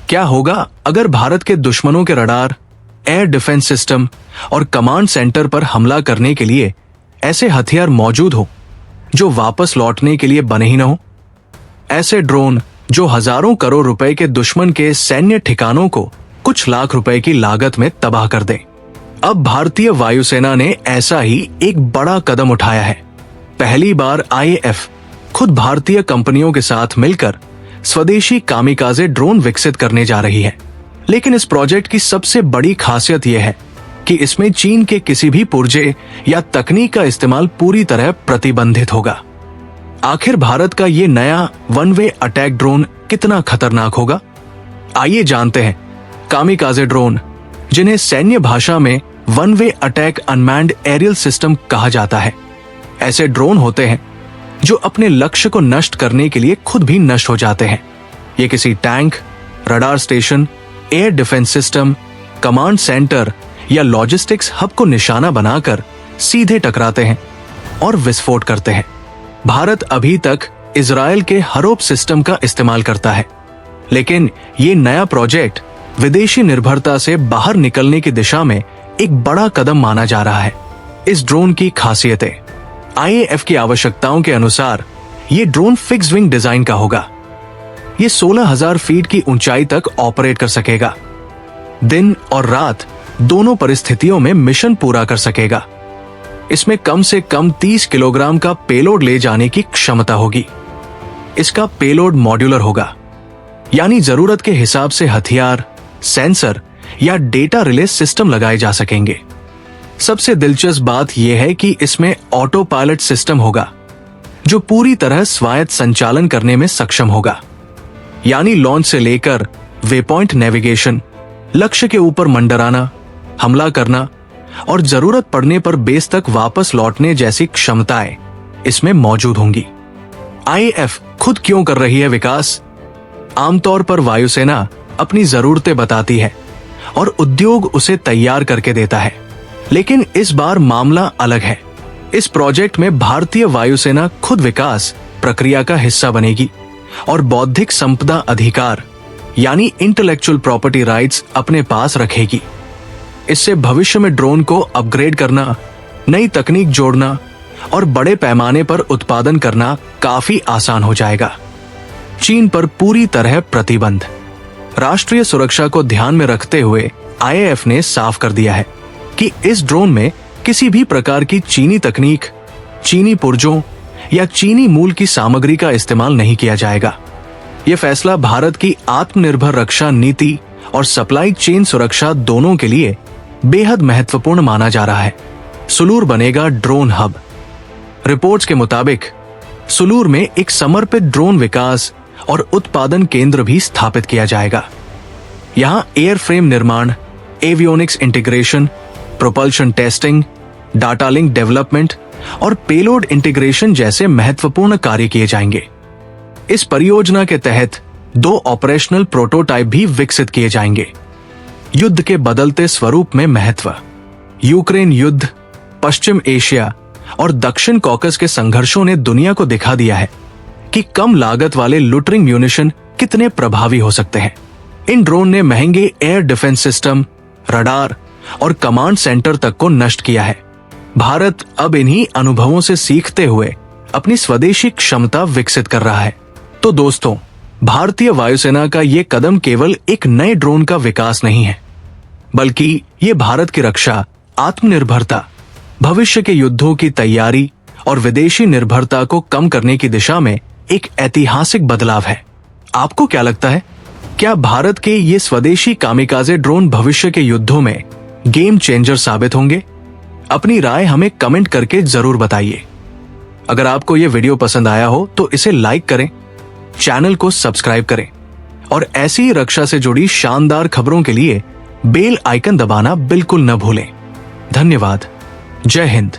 क्या होगा अगर भारत के दुश्मनों के रडार, एयर डिफेंस सिस्टम और कमांड सेंटर पर हमला करने के लिए ऐसे हथियार मौजूद हो जो वापस लौटने के लिए बने ही न हो? ऐसे ड्रोन जो हजारों करोड़ रुपए के दुश्मन के सैन्य ठिकानों को कुछ लाख रुपए की लागत में तबाह कर दें। अब भारतीय वायुसेना ने ऐसा ही एक बड़ा कदम उठाया है। पहली बार आईएएफ खुद भारतीय कंपनियों के साथ मिलकर स्वदेशी कामिकाजे ड्रोन विकसित करने जा रही है। लेकिन इस प्रोजेक्ट की सबसे बड़ी खासियत यह है कि इसमें चीन के किसी भी पुर्जे या तकनीक का इस्तेमाल पूरी तरह प्रतिबंधित होगा। आखिर भारत का ये नया वन वे अटैक ड्रोन कितना खतरनाक होगा? आइए जानते हैं। कामिकाजे ड्रोन, जिन्हें सैन्य भाषा में one way attack unmanned aerial system कहा जाता है, ऐसे ड्रोन होते हैं जो अपने लक्ष्य को नष्ट करने के लिए खुद भी नष्ट हो जाते हैं। ये किसी tank, radar station, air defence system, command centre या लॉजिस्टिक्स हब को निशाना बनाकर सीधे टकराते हैं और विस्फोट करते हैं। भारत अभी तक इजराइल के हरोप सिस्टम का इस्तेमाल करता है, लेकिन ये नया प्रोजेक्ट विदेशी निर्भरता से बाहर निकलने की दिशा में एक बड़ा कदम माना जा रहा है। इस ड्रोन की खासियतें। आईएएफ की आवश्यकताओं के अनुसार ये ड्रोन फिक्स विंग डिजाइन का होगा। ये 16,000 फीट की ऊंचाई तक ऑपरेट कर सकेगा। दिन और रात दोनों परिस्थितियों में मिशन पूरा कर सकेगा। इसमें कम से कम 30 किलोग्राम का पेलोड ले जाने की क्षमता होगी। इसका पेलोड मॉड्यूलर होगा, यानी जरूरत के हिसाब से हथियार, सेंसर या डेटा रिले सिस्टम लगाए जा सकेंगे। सबसे दिलचस्प बात यह है कि इसमें ऑटो पायलट सिस्टम होगा जो पूरी तरह स्वायत्त संचालन करने में सक्षम होगा, यानी लॉन्च से लेकर वेपॉइंट नेविगेशन, लक्ष्य के ऊपर मंडराना, हमला करना और जरूरत पड़ने पर बेस तक वापस लौटने जैसी क्षमताएं इसमें मौजूद होंगी। आईएएफ खुद क्यों कर रही है विकास? आमतौर पर वायुसेना अपनी जरूरतें बताती है और उद्योग उसे तैयार करके देता है, लेकिन इस बार मामला अलग है। इस प्रोजेक्ट में भारतीय वायुसेना खुद विकास प्रक्रिया का हिस्सा बनेगी और बौद्धिक संपदा अधिकार यानी इंटेलेक्चुअल प्रॉपर्टी राइट्स अपने पास रखेगी। इससे भविष्य में ड्रोन को अपग्रेड करना, नई तकनीक जोड़ना और बड़े पैमाने पर उत्पादन करना काफी आसान हो जाएगा। चीन पर पूरी तरह प्रतिबंध। राष्ट्रीय सुरक्षा को ध्यान में रखते हुए आईएएफ ने साफ कर दिया है कि इस ड्रोन में किसी भी प्रकार की चीनी तकनीक, चीनी पुर्जों या चीनी मूल की सामग्री का इस्तेमाल नहीं किया जाएगा। यह फैसला भारत की आत्मनिर्भर रक्षा नीति और सप्लाई चेन सुरक्षा दोनों के लिए बेहद महत्वपूर्ण माना जा रहा है। सुलूर बनेगा ड्रोन हब। रिपोर्ट्स के मुताबिक सुलूर में एक समर्पित ड्रोन विकास और उत्पादन केंद्र भी स्थापित किया जाएगा। यहां एयरफ्रेम निर्माण, avionics integration, propulsion testing, data link development और पेलोड इंटीग्रेशन जैसे महत्वपूर्ण कार्य किए जाएंगे। इस परियोजना के तहत 2 ऑपरेशनल प्रोटोटाइप भी विकसित किए जाएंगे। युद्ध के बदलते स्वरूप में महत्व। यूक्रेन युद्ध, पश्चिम एशिया और दक्षिण कॉकस के संघर्षों ने दुनिया को दिखा दिया है कि कम लागत वाले लूटरिंग म्यूनिशन कितने प्रभावी हो सकते हैं। इन ड्रोन ने महंगे एयर डिफेंस सिस्टम, रडार और कमांड सेंटर तक को नष्ट किया है। भारत अब इन्हीं अनुभवों से सीखते हुए अपनी स्वदेशी क्षमता विकसित कर रहा है। तो दोस्तों, भारतीय वायुसेना का ये कदम केवल एक नए ड्रोन का विकास नहीं है, बल्कि ये भारत की रक्षा, आत्मनिर्भरता, भविष्य के युद्धों की तैयारी और विदेशी निर्भरता को कम करने की दिशा में एक ऐतिहासिक बदलाव है। आपको क्या लगता है? क्या भारत के ये स्वदेशी कामिकाजे ड्रोन भविष्य के युद्धों में गेम चेंजर साबित होंगे? अपनी राय हमें कमेंट करके जरूर बताइए। अगर आपको ये वीडियो पसंद आया हो तो इसे लाइक करें, चैनल को सब्सक्राइब करें और ऐसी ही रक्षा से जुड़ी शानदार खबरों के लिए बेल आइकन दबाना बिल्कुल न भूलें। धन्यवाद। जय हिंद।